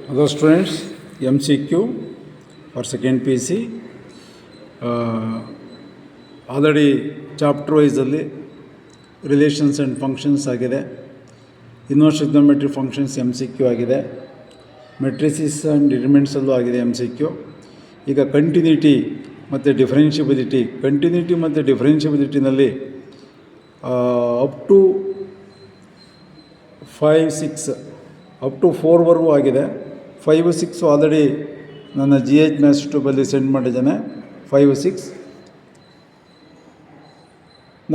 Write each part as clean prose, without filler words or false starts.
Hello students, MCQ for second PC. Already chapter ವೈಸಲ್ಲಿ relations and functions ಆಗಿದೆ. Inverse trigonometry functions MCQ ಆಗಿದೆ. ಮೆಟ್ರಿಸಿಸ್ and ಡಿಟರ್ಮಿನೆಂಟ್ಸಲ್ಲೂ ಆಗಿದೆ MCQ. ಈಗ continuity ಮತ್ತು ಡಿಫರೆನ್ಷಿಯಬಿಲಿಟಿ, ಮತ್ತು ಡಿಫರೆನ್ಷಿಯಬಿಲಿಟಿನಲ್ಲಿ ಅಪ್ ಟು 5, 6 ಅಪ್ ಟು 4ವರೆಗೂ ಆಗಿದೆ. 5, 6 ಆಲ್ರೆಡಿ ನನ್ನ GH ಮ್ಯಾಥ್ಸ್ ಟ್ಯೂಬಲ್ಲಿ ಸೆಂಡ್ ಮಾಡಿದ್ದಾನೆ. 5, 6.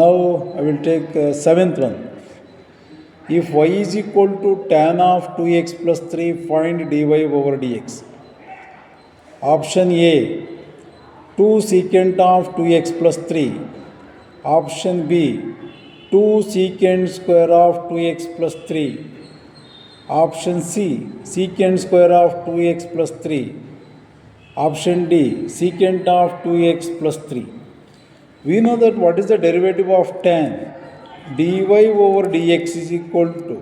Now I will take 7th one. If y is equal to tan of 2x plus 3, find dy over dx. Option A, 2 secant of 2x plus 3. Option B, 2 secant square of 2x plus 3. Option C, secant square of 2x plus 3. Option D, secant of 2x plus 3. We know that what is the derivative of tan? dy over dx is equal to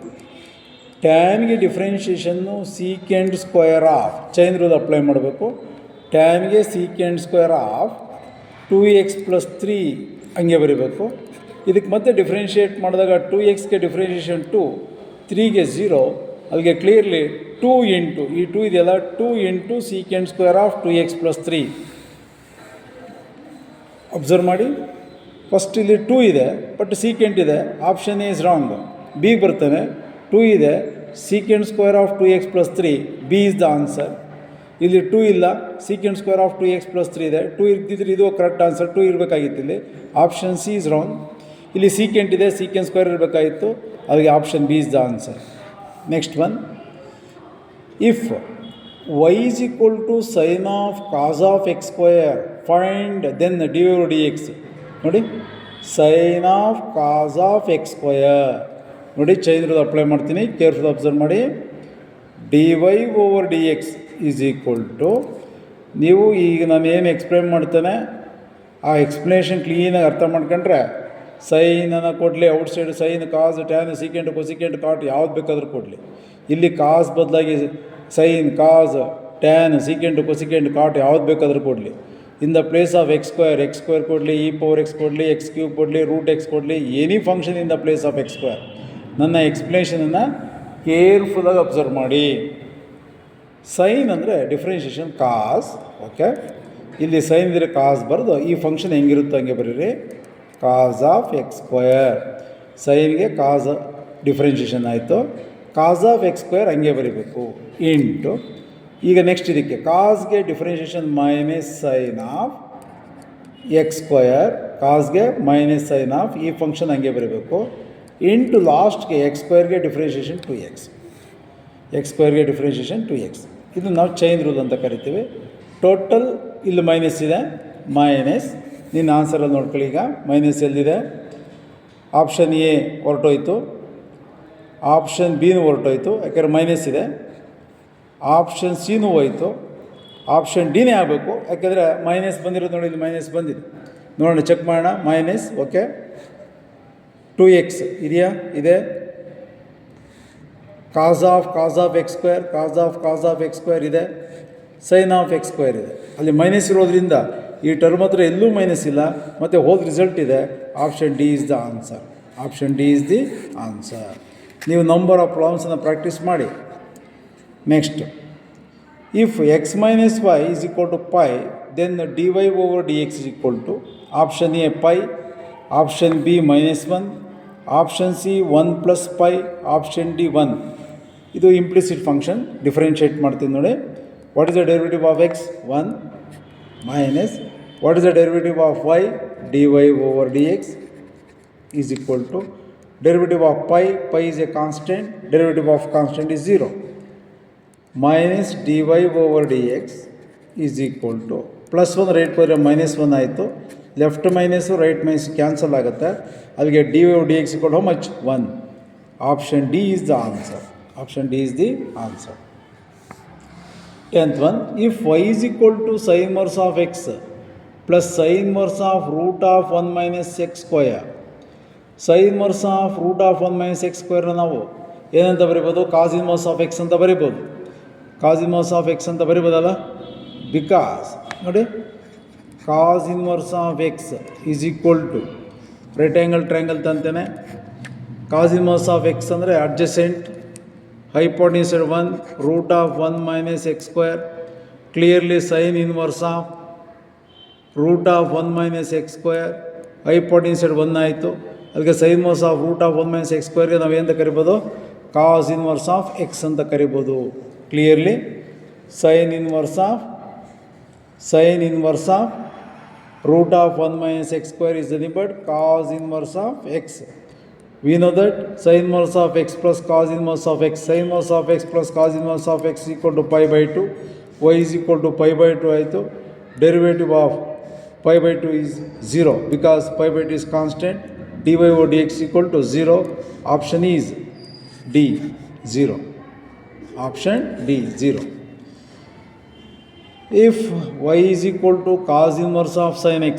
tan ಗೆ ಡಿಫ್ರೆನ್ಷಿಯೇಷನ್ನು secant square of chain rule apply ಮಾಡಬೇಕು. tan ಗೆ secant square of 2x plus 3 ಹಂಗೆ ಬರೀಬೇಕು. ಇದಕ್ಕೆ ಮತ್ತೆ differentiate ಮಾಡಿದಾಗ 2xಗೆ differentiation 2, 3ಗೆ 0, ಅಲ್ಲಿಗೆ clearly 2 into ಈ 2 ಇದೆಯಲ್ಲ 2 into secant square of 2x plus 3. Observe ಮಾಡಿ, ಫಸ್ಟ್ ಇಲ್ಲಿ 2 ಇದೆ ಬಟ್ ಸೀಕೆಂಟ್ ಇದೆ. Option is wrong. ಬಿ ಬರ್ತದೆ. 2 ಇದೆ, secant square of 2x plus 3, B is the answer. ಇಲ್ಲಿ 2 ಇಲ್ಲ, secant square of 2x plus 3 ಇದೆ. 2 ಇರ್ತಿದ್ರೆ ಇದು ಕರೆಕ್ಟ್ ಆನ್ಸರ್, 2 ಇರಬೇಕಾಗಿತ್ತು. ಇಲ್ಲಿ ಆಪ್ಷನ್ ಸಿ ಇಸ್ ರಾಂಗ್. ಇಲ್ಲಿ ಸೀಕೆಂಟ್ ಇದೆ, secant square ಇರಬೇಕಾಗಿತ್ತು, ಅದಕ್ಕೆ option B is the answer. Next one, if y is equal to sin of cos of x square, find then dy over dx. ನೋಡಿ, sin of cos of x square ನೋಡಿ, chain rule apply ಮಾಡ್ತೀನಿ, careful observe ಮಾಡಿ. dy over dx is equal to, ನೀವು ಈಗ ನಾನು ಏನು explain ಮಾಡ್ತೇನೆ ಆ ಎಕ್ಸ್ಪ್ಲನೇಷನ್ ಕ್ಲೀನಾಗಿ ಅರ್ಥ ಮಾಡ್ಕೊಂಡ್ರೆ, ಸೈನನ್ನು ಕೊಡಲಿ, ಔಟ್ಸೈಡ್ ಸೈನ್, ಕಾಸ್, ಟ್ಯಾನ್, ಸೀಕೆಂಟ್, ಕೊಸಿಕೆಂಟ್, ಕಾಟ್ ಯಾವ್ದು ಬೇಕಾದರೂ ಕೊಡಲಿ. ಇಲ್ಲಿ ಕಾಸ್ ಬದಲಾಗಿ ಸೈನ್, ಕಾಸ್, ಟ್ಯಾನ್, ಸೀಕೆಂಟ್, ಕೊಸಿಕೆಂಟ್, ಕಾಟ್ ಯಾವ್ದು ಬೇಕಾದರೂ ಕೊಡಲಿ. In the place of x square ಕೊಡಲಿ, ಇ ಪವರ್ ಎಕ್ಸ್ ಕೊಡಲಿ, ಎಕ್ಸ್ ಕ್ಯೂಬ್ ಕೊಡಲಿ, ರೂಟ್ ಎಕ್ಸ್ ಕೊಡಲಿ, any function in the place of x square. ನನ್ನ ಎಕ್ಸ್ಪ್ಲನೇಷನನ್ನು ಕೇರ್ಫುಲ್ಲಾಗಿ ಅಬ್ಸರ್ವ್ ಮಾಡಿ. ಸೈನ್ ಅಂದರೆ ಡಿಫ್ರೆನ್ಷಿಯೇಷನ್ ಕಾಸ್, ಓಕೆ. ಇಲ್ಲಿ ಸೈನ್ ಇದ್ದರೆ ಕಾಸ್ ಬರೆದು ಈ ಫಂಕ್ಷನ್ ಹೆಂಗಿರುತ್ತೋ ಹಂಗೆ ಬರೀರಿ. ಕಾಸ್ ಆಫ್ ಎಕ್ಸ್ ಸ್ಕ್ವೇರ್, ಸೈನ್ಗೆ ಕಾಸ್ ಡಿಫ್ರೆನ್ಷಿಯೇಷನ್ ಆಯಿತು, ಕಾಸ್ ಆಫ್ ಎಕ್ಸ್ ಸ್ಕ್ವೇರ್ ಹಂಗೆ ಬರೀಬೇಕು ಇಂಟು. ಈಗ ನೆಕ್ಸ್ಟ್ ಇದಕ್ಕೆ ಕಾಸ್ಗೆ differentiation minus sine of x square, ಕಾಸ್ಗೆ ಮೈನಸ್ ಸೈನ್ ಆಫ್ ಈ ಫಂಕ್ಷನ್ ಹಂಗೆ ಬರೀಬೇಕು ಇಂಟು ಲಾಸ್ಟ್ಗೆ ಎಕ್ಸ್ ಸ್ಕ್ವೇರ್ಗೆ ಡಿಫ್ರೆನ್ಷಿಯೇಷನ್ 2x, ಎಕ್ಸ್ ಸ್ಕ್ವೇರ್ಗೆ ಡಿಫ್ರೆನ್ಷಿಯೇಷನ್ 2x. ಇದು ನಾವು ಚೈನ್ ರೂಲ್ ಅಂತ ಕರಿತೀವಿ. ಟೋಟಲ್ ಇಲ್ಲಿ ಮೈನಸ್ ಇದೆ, ಮೈನಸ್ ನಿನ್ನ ಆನ್ಸರಲ್ಲಿ ನೋಡ್ಕೊಳ್ಳಿ. ಈಗ ಮೈನಸ್ ಎಲ್ಲಿದೆ? ಆಪ್ಷನ್ ಎ ಹೊರಟೋಯ್ತು, ಆಪ್ಷನ್ ಬಿನೂ ಹೊರಟೋಯ್ತು, ಯಾಕೆಂದರೆ ಮೈನಸ್ ಇದೆ. ಆಪ್ಷನ್ ಸಿನೂ ಹೋಯ್ತು, ಆಪ್ಷನ್ ಡಿನೇ ಆಗಬೇಕು, ಯಾಕೆಂದರೆ ಮೈನಸ್ ಬಂದಿರೋದು ನೋಡಿ, ಇಲ್ಲಿ ಮೈನಸ್ ಬಂದಿದೆ. ನೋಡೋಣ, ಚೆಕ್ ಮಾಡೋಣ. Minus, okay. 2x ಇದೆಯಾ? ಇದೆ. Cos of x square, cos of x square ಇದೆ. ಸೈನ್ ಆಫ್ ಎಕ್ಸ್ ಸ್ಕ್ವೇರ್ ಇದೆ. ಅಲ್ಲಿ ಮೈನಸ್ ಇರೋದ್ರಿಂದ ಈ ಟರ್ಮ್ ಹತ್ರ ಎಲ್ಲೂ ಮೈನಸ್ ಇಲ್ಲ, ಮತ್ತು ಹೋಲ್ ರಿಸಲ್ಟ್ ಇದೆ. Option D is the answer. Option D is the answer. ನೀವು ನಂಬರ್ ಆಫ್ ಪ್ರಾಬ್ಲಮ್ಸನ್ನು ಪ್ರಾಕ್ಟೀಸ್ ಮಾಡಿ. Next, if X minus Y is equal to pi, then dy over dx is equal to option A pi, option B -1, option C 1 plus pi, option D 1. ಇದು implicit function. Differentiate ಮಾಡ್ತೀನಿ ನೋಡಿ. What is the derivative of X? 1 minus what is the derivative of Y? dy over dx is equal to derivative of pi is a constant, derivative of constant is 0, minus dy over dx is equal to +1 right ಹೋದರೆ -1 ಆಯಿತು, left minus right minus cancel ಆಗುತ್ತೆ. ಅಲ್ಲಿಗೆ dy over dx equal how much? 1. Option D is the answer. Option D is the answer. 10th one, if y is equal to sin inverse of x plus sin inverse of root of 1 minus x square, sin inverse of root of 1 minus x square ನಾವು ಏನಂತ ಬರಿಬೋದು? ಕಾಸ್ inverse of X ಅಂತ ಬರಿಬೋದು. ಕಾಸ್ inverse of X ಅಂತ ಬರಿಬೋದಲ್ಲ. Because ನೋಡಿ, cos inverse of x is equal to rectangle triangle ತಂತೇನೆ. Cos inverse of x ಅಂದರೆ adjacent, hypotenuse 1 root of 1 minus x square. Clearly sin inverse of root of 1 minus x square. hypotenuse 1 ಆಯಿತು. ಅದಕ್ಕೆ sin inverse of root of 1 minus x square ನಾವು ಏನಂತ ಕರಿಬೋದು, cos inverse of x ಅಂತ ಕರಿಬೋದು. Clearly sin inverse of root of 1 minus x square is nothing but cos inverse of x. We know that sin inverse of x plus cos inverse of x, sin inverse of x plus cos inverse of x is equal to pi by 2, y is equal to pi by 2 ಆಯಿತು. Derivative of pi by 2 is 0 because pi by 2 is constant. dy over dx is equal to 0. Option is D, 0. Option D, 0. If y is equal to cos inverse of sin x,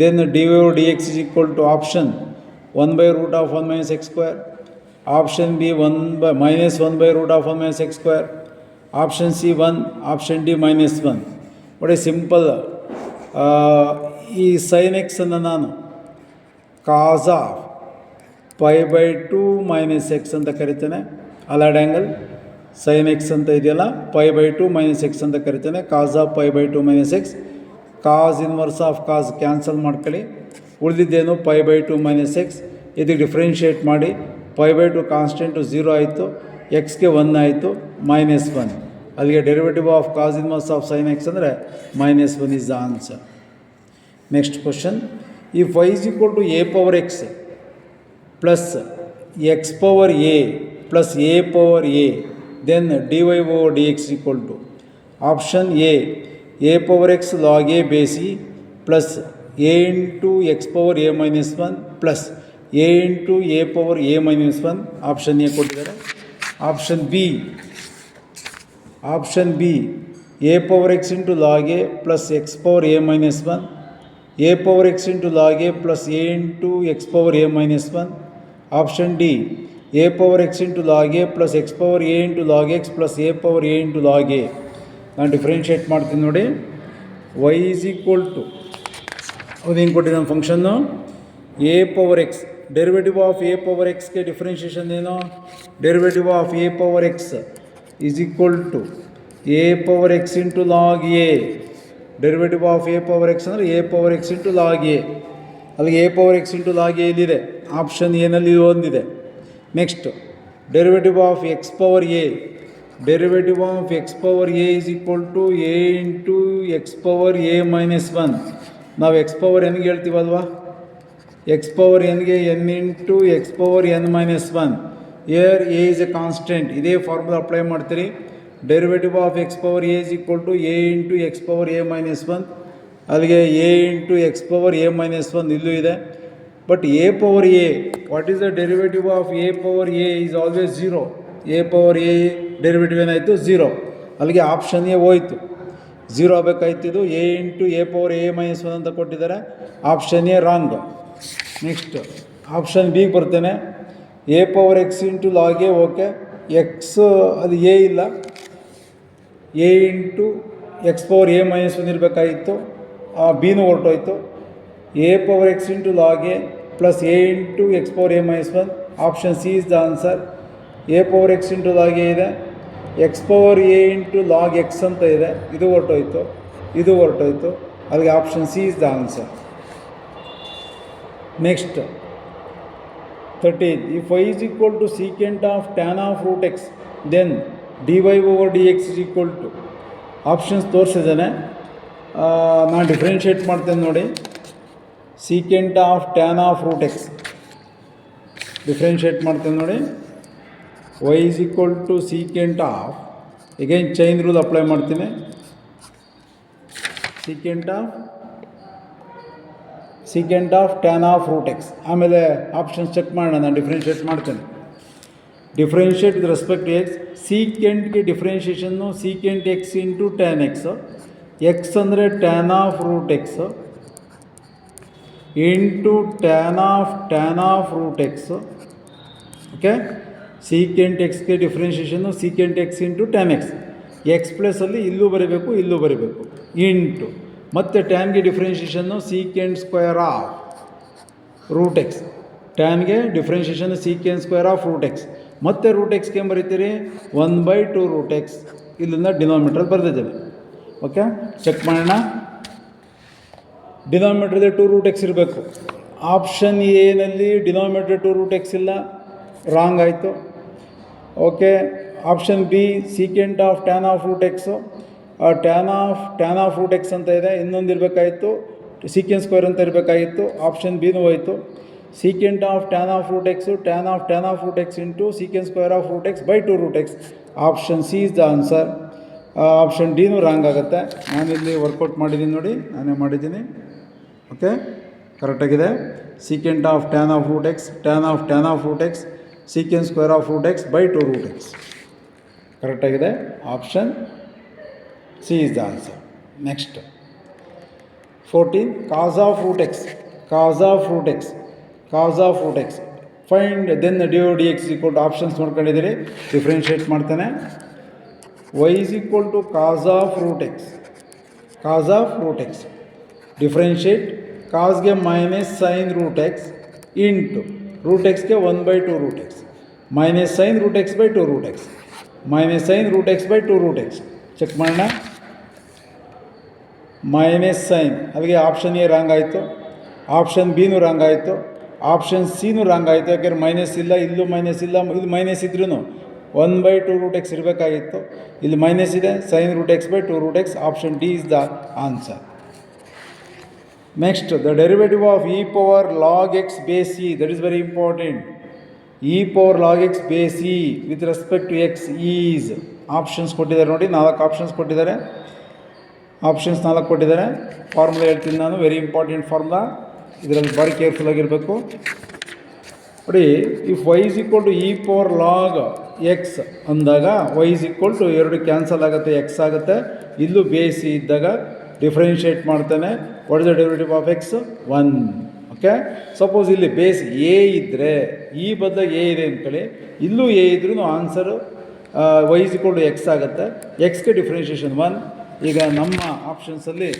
then dy over dx is equal to option 1 by root of 1 minus x square, option B minus 1 by root of 1 minus x square, option C 1, option D minus 1. What is simple? ಈ sin x ಅನ್ನು ನಾನು cos of pi by 2 minus x ಅಂತ ಕರಿತೇನೆ. Allied angle sin x ಅಂತ ಇದೆಯಲ್ಲ, pi by 2 minus x ಅಂತ ಕರಿತೇನೆ. cos of pi by 2 minus x, cos inverse of cos cancel ಮಾಡ್ಕೊಳ್ಳಿ. ಉಳಿದಿದ್ದೇನು pi by 2 minus x. ಇದಕ್ಕೆ ಡಿಫ್ರೆನ್ಷಿಯೇಟ್ ಮಾಡಿ. pi by 2 ಕಾನ್ಸ್ಟೆಂಟು 0 ಆಯಿತು, ಎಕ್ಸ್ಗೆ 1 ಆಯಿತು, -1. ಅಲ್ಲಿಗೆ derivative of cos inverse of sin x ಅಂದರೆ -1 is the answer. Next question, ಇಫ್ y is equal to a power x plus x power a plus a power a, then dy over dx is equal to option a power x log a base e plus a into x power a minus 1 plus a into a power a minus 1. Option A ಕೊಟ್ಟಿದ್ದಾರೆ. Option B a power x into log a plus x power a minus 1, a power x into log a plus a into x power a minus 1. Option D a power x into log a plus x power a into log x plus a power a into log a. ನಾನು differentiate ಮಾಡ್ತೀನಿ ನೋಡಿ. y is equal to ಅದು ಏನು ಕೊಟ್ಟಿದ್ದಾನೆ ಫಂಕ್ಷನ್ನು, a power x. Derivative of a power xಗೆ differentiation ಏನು, derivative of a power x is equal to a power x into log a. Derivative of a power x ಅಂದರೆ a power x into log a. ಅಲ್ಲಿಗೆ a power x into log a ಇಲ್ಲಿದೆ, option ಎನಲ್ಲಿ ಒಂದಿದೆ. Next derivative of x power a. Derivative of x power a is equal to a into x power a minus 1. ನಾವು x power nಗೆ ಹೇಳ್ತೀವಲ್ವಾ, x power nಗೆ n into x power n minus 1. here a is a constant. ಇದೇ formula apply ಮಾಡ್ತೀರಿ. Derivative of x power a is equal to a into x power a minus 1. ಅಲ್ಲಿಗೆ a into x power a minus 1 ಇಲ್ಲೂ ಇದೆ. But a power a, what is the derivative of a power a is always 0. a power a derivative ಏನಾಯಿತು, 0. ಅಲ್ಲಿಗೆ option A ಹೋಯಿತು, 0 ಆಗಬೇಕಾಯ್ತಿದ್ದು. a into a power a minus 1 ಅಂತ ಕೊಟ್ಟಿದ್ದಾರೆ. Option A wrong. Next option ಬಿಗೆ ಬರ್ತೇನೆ. a power x into log a, okay. X ಅದು a ಇಲ್ಲ, a into x power a minus 1 ಇರಬೇಕಾಗಿತ್ತು, ಬಿನೂ ಹೊರಟೋಯ್ತು. a power x into log a plus a into x power a minus 1. Option C is the answer. a power x into log a ಇದೆ, x power a into log x ಅಂತ ಇದೆ, ಇದು ಹೊರಟೋಯ್ತು, ಇದು ಹೊರಟೋಯ್ತು. ಅಲ್ಲಿಗೆ option C is the answer. Next 13, if y is equal to secant of tan of root x, then dy over dx is equal to, options ತೋರಿಸಿದ್ದಾನೆ, ನಾನು differentiate ಮಾಡ್ತೇನೆ ನೋಡಿ. secant of tan of root x differentiate ಮಾಡ್ತೇನೆ ನೋಡಿ. y is equal to secant of, again chain rule apply ಮಾಡ್ತೀನಿ. secant of tan of root x. ಆಮೇಲೆ options check ಮಾಡೋಣ, ನಾನು ಡಿಫ್ರೆನ್ಷಿಯೇಟ್ ಮಾಡ್ತೇನೆ. Differentiate with respect to x. ಸೀಕೆಂಟ್ಗೆ ಡಿಫ್ರೆನ್ಷಿಯೇಷನ್ನು secant x into tan x. X ಅಂದರೆ tan of root x into tan of root x. Okay, secant ಎಕ್ಸ್ಗೆ ಡಿಫ್ರೆನ್ಷಿಯೇಷನ್ನು secant x into tan x. X ಪ್ಲಸಲ್ಲಿ ಇಲ್ಲೂ ಬರೀಬೇಕು, ಇಲ್ಲೂ ಬರೀಬೇಕು, ಇಂಟು ಮತ್ತು ಟ್ಯಾನ್ಗೆ ಡಿಫ್ರೆನ್ಷಿಯೇಷನ್ನು secant square of root x. ಟ್ಯಾನ್ಗೆ differentiation secant square of root x. ಮತ್ತು ರೂಟ್ ಎಕ್ಸ್ಗೆ ಏನು ಬರೀತೀರಿ? 1/2 ರೂಟ್ ಎಕ್ಸ್. ಇಲ್ಲಿಂದ ಡಿನಾಮಿನೇಟರ್ ಬರೆದಿದ್ದೇವೆ. ಓಕೆ, ಚೆಕ್ ಮಾಡೋಣ. ಡಿನಾಮಿನೇಟರ್ದೆ 2 ರೂಟ್ ಎಕ್ಸ್ ಇರಬೇಕು. ಆಪ್ಷನ್ ಎನಲ್ಲಿ ಡಿನಾಮಿನೇಟರ್ 2 ರೂಟ್ ಎಕ್ಸ್ ಇಲ್ಲ, ರಾಂಗ್ ಆಯಿತು. Okay, option B secant of tan of root x, tan of root x ಅಂತ ಇದೆ, ಇನ್ನೊಂದು ಇರಬೇಕಾಗಿತ್ತು ಸೀಕೆಂಟ್ ಸ್ಕ್ವೇರ್ ಅಂತ ಇರಬೇಕಾಗಿತ್ತು. ಆಪ್ಷನ್ ಬಿನೂ ಹೋಯಿತು. Secant of tan of root x tan of root x into secant square of root X by 2 root X. Option C is the answer. Option ಡಿನೂ wrong ಆಗುತ್ತೆ. ನಾನಿಲ್ಲಿ ವರ್ಕೌಟ್ ಮಾಡಿದ್ದೀನಿ ನೋಡಿ, ನಾನೇ ಮಾಡಿದ್ದೀನಿ. ಓಕೆ, ಕರೆಕ್ಟಾಗಿದೆ. Secant of tan of root x tan of root x secant square of root X by 2 root x. ಕರೆಕ್ಟಾಗಿದೆ. Option C is the answer. Next 14 cos of root x find then d o d x equal to options ನೋಡ್ಕೊಂಡಿದ್ದೀರಿ. Differentiate ಮಾಡ್ತಾನೆ. y is equal to cos of root x. Differentiate. ಕಾಸ್ಗೆ minus sine root x into root ಎಕ್ಸ್ಗೆ 1/2 root x minus sine root X by 2 root x minus sine root X by 2 root x. Check ಮಾಡೋಣ. Minus sine, ಅಲ್ಲಿಗೆ option A wrong ಆಯಿತು, option ಬಿನೂ wrong ಆಯಿತು, option ಸಿನೂ wrong ಆಯಿತು. ಯಾಕೆಂದ್ರೆ minus ಇಲ್ಲ, ಇಲ್ಲೂ ಮೈನಸ್ ಇಲ್ಲ, ಇಲ್ಲಿ ಮೈನಸ್ ಇದ್ರೂ 1/2 ರೂಟ್ ಎಕ್ಸ್ ಇರಬೇಕಾಗಿತ್ತು. ಇಲ್ಲಿ ಮೈನಸ್ ಇದೆ, sine root X by 2 root X. Option D is the answer. Next, the derivative of E power log X base E, that is very important. E power log X base E with respect to X is. Options ಕೊಟ್ಟಿದ್ದಾರೆ ನೋಡಿ, 4 options ಕೊಟ್ಟಿದ್ದಾರೆ. Options 4 ಕೊಟ್ಟಿದ್ದಾರೆ. Formula ಹೇಳ್ತೀನಿ ನಾನು, very important formula, ಇದರಲ್ಲಿ ಭಾರಿ careful ಆಗಿರಬೇಕು ನೋಡಿ. If y is equal to e power log x ಅಂದಾಗ y is equal to 2 cancel ಆಗುತ್ತೆ, ಎಕ್ಸ್ ಆಗುತ್ತೆ. ಇಲ್ಲೂ ಬೇಸಿ ಇದ್ದಾಗ ಡಿಫ್ರೆನ್ಷಿಯೇಟ್ ಮಾಡ್ತಾನೆ. What is the derivative of X? 1. Okay, suppose ಇಲ್ಲಿ ಬೇಸ್ ಎ ಇದ್ದರೆ ಈ ಬದಲಾಗಿ ಎ ಇದೆ ಅಂದ್ಕೊಳ್ಳಿ, ಇಲ್ಲೂ ಎ ಇದ್ರೂ answer y is equal to x ಆಗುತ್ತೆ. ಎಕ್ಸ್ಗೆ ಡಿಫ್ರೆನ್ಷಿಯೇಷನ್ 1. ಈಗ ನಮ್ಮ ಆಪ್ಷನ್ಸಲ್ಲಿ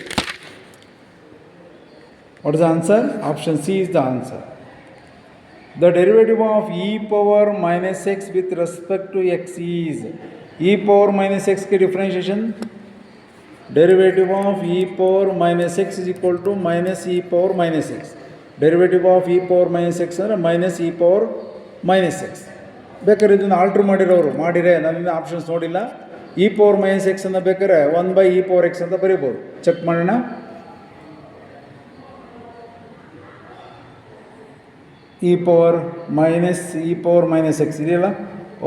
what is the answer? Option C is the answer. The derivative of e power minus x with respect to x is e power minus x के differentiation. Derivative of e power minus x is equal to minus e power minus x. Derivative of e power minus x ಅಂದರೆ minus e power minus x. ಬೇಕಾದ್ರೆ ಇದನ್ನು alter ಮಾಡಿರೆ, ನಾನಿನ್ನ options ನೋಡಿಲ್ಲ. e power minus x ಅಂತ ಬೇಕಾದ್ರೆ 1/e power x ಅಂತ ಬರೀಬೋದು. Check ಮಾಡೋಣ. E power minus X ಇದೆಯಲ್ಲ.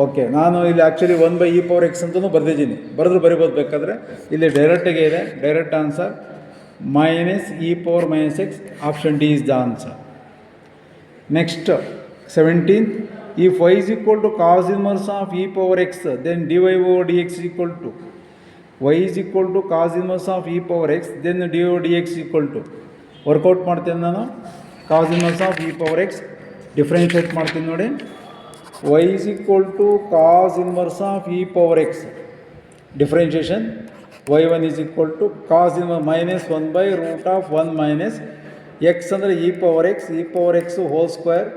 ಓಕೆ, ನಾನು ಇಲ್ಲಿ ಆ್ಯಕ್ಚುಲಿ 1/e ಪವರ್ ಎಕ್ಸ್ ಅಂತಲೂ ಬರೆದಿದ್ದೀನಿ, ಬರಿಬೋದು ಬೇಕಾದರೆ. ಇಲ್ಲಿ ಡೈರೆಕ್ಟಾಗೆ ಇದೆ, direct answer minus e power minus x. Option D is the answer. Next 17, if y is equal to cos inverse of e power x, then dy over dx is equal to y is equal to cos inverse of e power x, then dy over dx is equal to. Work out ಮಾಡ್ತೇನೆ ನಾನು. cos inverse of e power x differentiate ಮಾಡ್ತೀನಿ ನೋಡಿ. y is equal to cos inverse of e power x. Differentiation y1 is equal to cos inverse minus 1/√1 minus x ಅಂದರೆ e power x whole square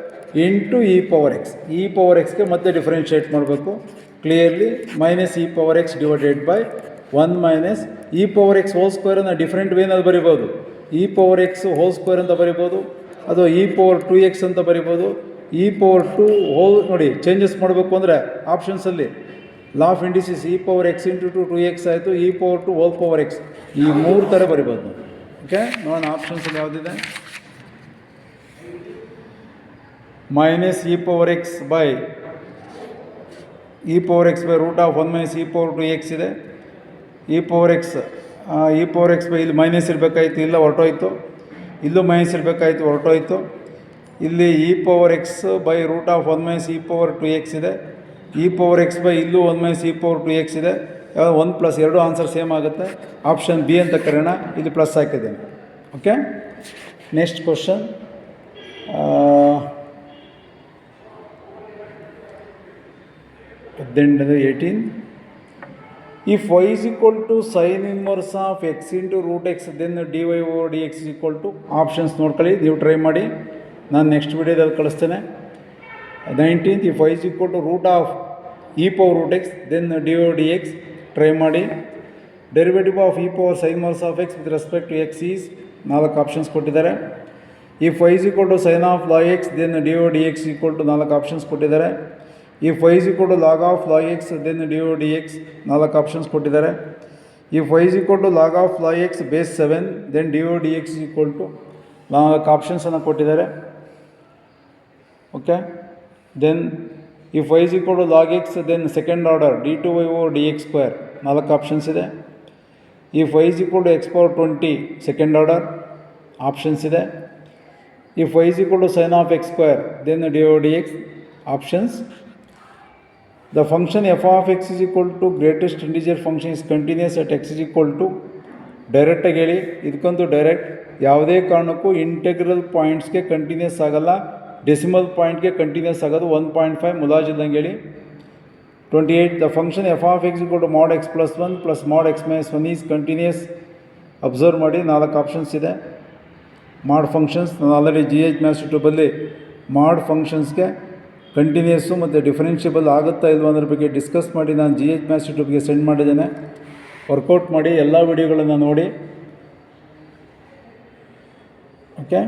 into e power x. e power xಗೆ ಮತ್ತೆ differentiate ಮಾಡಬೇಕು clearly. Minus e power x divided by 1 minus e power x whole ಸ್ಕ್ವೇರನ್ನು different ವೇನಲ್ಲಿ ಬರಿಬೋದು. e power x whole square ಅಂತ ಬರಿಬೋದು, ಅದು e power 2x ಅಂತ ಬರಿಬೋದು. e power 2 ಹೋಲ್ ನೋಡಿ, ಚೇಂಜಸ್ ಮಾಡಬೇಕು ಅಂದರೆ ಆಪ್ಷನ್ಸಲ್ಲಿ law of indices e power x into 2x ಆಯಿತು, e power 2 whole power x, ಈ 3 ಥರ ಬರಿಬೋದು. ಓಕೆ, ನೋಡೋಣ ಆಪ್ಷನ್ಸಲ್ಲಿ ಯಾವುದಿದೆ. Minus e power x by √1 minus e power 2x ಇದೆ. e power x ಬೈ ಇಲ್ಲಿ ಮೈನಸ್ ಇರಬೇಕಾಯ್ತು, ಇಲ್ಲ ಹೊರಟೋಯ್ತು. ಇಲ್ಲೂ ಮೈನಸ್ ಇರಬೇಕಾಯ್ತು, ಹೊರಟೋಯ್ತು. ಇಲ್ಲಿ e power x by √1 minus e power 2x ಇದೆ. e power x ಬೈ ಇಲ್ಲೂ 1 ಮೈನಸ್ e power 2x ಇದೆ. 1 ಪ್ಲಸ್ 2 ಆನ್ಸರ್ ಸೇಮ್ ಆಗುತ್ತೆ. ಆಪ್ಷನ್ ಬಿ ಅಂತ ಕರೆಯೋಣ, ಇಲ್ಲಿ ಪ್ಲಸ್ ಹಾಕಿದ್ದೇನೆ. Okay, next question. 18. If y is equal to sin inverse of x into root x, then dy over dx is equal to options ನೋಡ್ಕೊಳ್ಳಿ, ನೀವು try ಮಾಡಿ, ನಾನು ನೆಕ್ಸ್ಟ್ ವಿಡಿಯೋದಲ್ಲಿ ಕಳಿಸ್ತೇನೆ. 19th, if y is equal to root of e power root x, then dy over dx try ಮಾಡಿ. Derivative of e power sin inverse of x with respect to x is 4 options ಕೊಟ್ಟಿದ್ದಾರೆ. if y is equal to sin of log x, then dy over dx is equal to 4 options ಕೊಟ್ಟಿದ್ದಾರೆ. if y is equal to log of log x, then dy over dx 4 options ಕೊಟ್ಟಿದ್ದಾರೆ. if y is equal to log of log x base 7, then dy over dx is equal to 4 ಆಪ್ಷನ್ಸನ್ನು ಕೊಟ್ಟಿದ್ದಾರೆ. Okay, then if y is equal to log x, then second order d2y over dx square 4 options ಇದೆ. if y is equal to x power 20 second order options ಇದೆ. if y is equal to sin of x square, then dy over dx options. The function f of x is equal to greatest integer function is continuous at x is equal to, ಡೈರೆಕ್ಟಾಗಿ ಹೇಳಿ, ಇದಕ್ಕಂತೂ direct, ಯಾವುದೇ ಕಾರಣಕ್ಕೂ integral ಪಾಯಿಂಟ್ಸ್ಗೆ continuous ಆಗಲ್ಲ, decimal ಪಾಯಿಂಟ್ಗೆ continuous ಆಗೋದು 1.5 ಮುಲಾಜಿಲ್ದಂಗೆ ಹೇಳಿ. 28. The function f of x is equal to mod x plus 1 plus mod x minus 1 is continuous. Observe ಮಾಡಿ, 4 options ಇದೆ. ಮಾಡ್ ಫಂಕ್ಷನ್ಸ್, ನಾನು ಆಲ್ರೆಡಿ GH ಟ್ಯೂಬಲ್ಲಿ ಮಾಡ್ ಫಂಕ್ಷನ್ಸ್ಗೆ ಕಂಟಿನ್ಯೂಸು ಮತ್ತು ಡಿಫರೆನ್ಷಿಯಬಲ್ ಆಗುತ್ತಾ ಇಲ್ವ ಅನ್ನೋದ್ರ ಬಗ್ಗೆ ಡಿಸ್ಕಸ್ ಮಾಡಿ ನಾನು GH ಟ್ಯೂಬ್ಗೆ ಸೆಂಡ್ ಮಾಡಿದ್ದೇನೆ. ವರ್ಕೌಟ್ ಮಾಡಿ, ಎಲ್ಲ ವಿಡಿಯೋಗಳನ್ನು ನೋಡಿ. ಓಕೆ,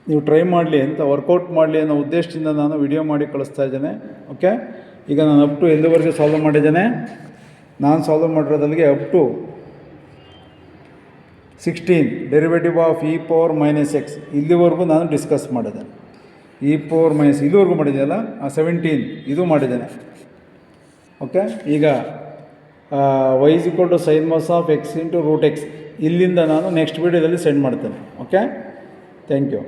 ನೀವು ಟ್ರೈ ಮಾಡಲಿ ಅಂತ, ವರ್ಕೌಟ್ ಮಾಡಲಿ ಅನ್ನೋ ಉದ್ದೇಶದಿಂದ ನಾನು ವಿಡಿಯೋ ಮಾಡಿ ಕಳಿಸ್ತಾ ಇದ್ದೇನೆ. ಓಕೆ, ಈಗ ನಾನು ಅಪ್ ಟು ಎಲ್ಲಿವರೆಗೆ ಸಾಲ್ವ್ ಮಾಡಿದ್ದೇನೆ, ನಾನು ಸಾಲ್ವ್ ಮಾಡಿರೋದಲ್ಲಿಗೆ up to 16 derivative of e power minus x ಇಲ್ಲಿವರೆಗೂ ನಾನು ಡಿಸ್ಕಸ್ ಮಾಡಿದ್ದೇನೆ. e ಪವರ್ ಮೈನಸ್ ಇಲ್ಲಿವರೆಗೂ ಮಾಡಿದೆಯಲ್ಲ, 17 ಇದು ಮಾಡಿದ್ದೇನೆ. ಓಕೆ, ಈಗ y is equal to sin inverse of x into root x ಇಲ್ಲಿಂದ ನಾನು ನೆಕ್ಸ್ಟ್ ವಿಡಿಯೋದಲ್ಲಿ ಸೆಂಡ್ ಮಾಡ್ತೇನೆ. Okay, thank you.